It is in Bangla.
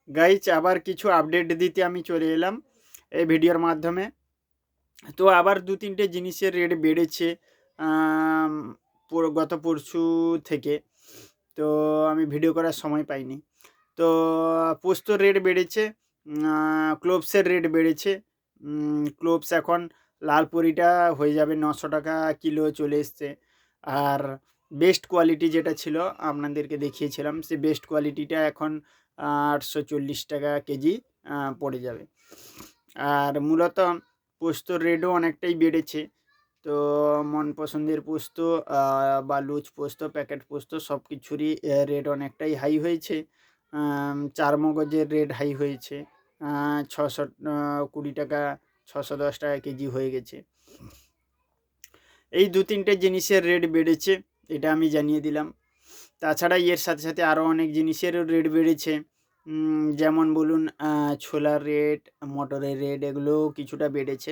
গাইজ আবার কিছু আপডেট দিতে আমি চলে এলাম এই ভিডিওর মাধ্যমে। তো আবার 2-3টে জিনিসের রেট বেড়েছে আম গত পরশু থেকে। তো আমি ভিডিও করার সময় পাইনি। তো পোস্তর রেট বেড়েছে, ক্লোভসের রেট বেড়েছে। ক্লোভস এখন লালপুরিটা হয়ে যাবে 900 টাকা কিলো চলে এসছে। আর বেস্ট কোয়ালিটি যেটা ছিল আপনাদেরকে দেখিয়েছিলাম, সে বেস্ট কোয়ালিটিটা এখন 840 টাকা কেজি পড়ে যাবে। আর মূলত পোস্তর রেটও অনেকটাই বেড়েছে। তো মন পছন্দের পোস্ত বা লুজ পোস্ত, প্যাকেট পোস্ত সব কিছুরই রেট অনেকটাই হাই হয়েছে। চার মগজের রেট হাই হয়েছে, 620 টাকা, 610 টাকা কেজি হয়ে গেছে। এই 2-3টে জিনিসের রেট বেড়েছে, এটা আমি জানিয়ে দিলাম। তাছাড়া এর সাথে সাথে আরও অনেক জিনিসেরও রেট বেড়েছে। যেমন বলুন ছোলার রেট, মটরের রেট, এগুলোও কিছুটা বেড়েছে।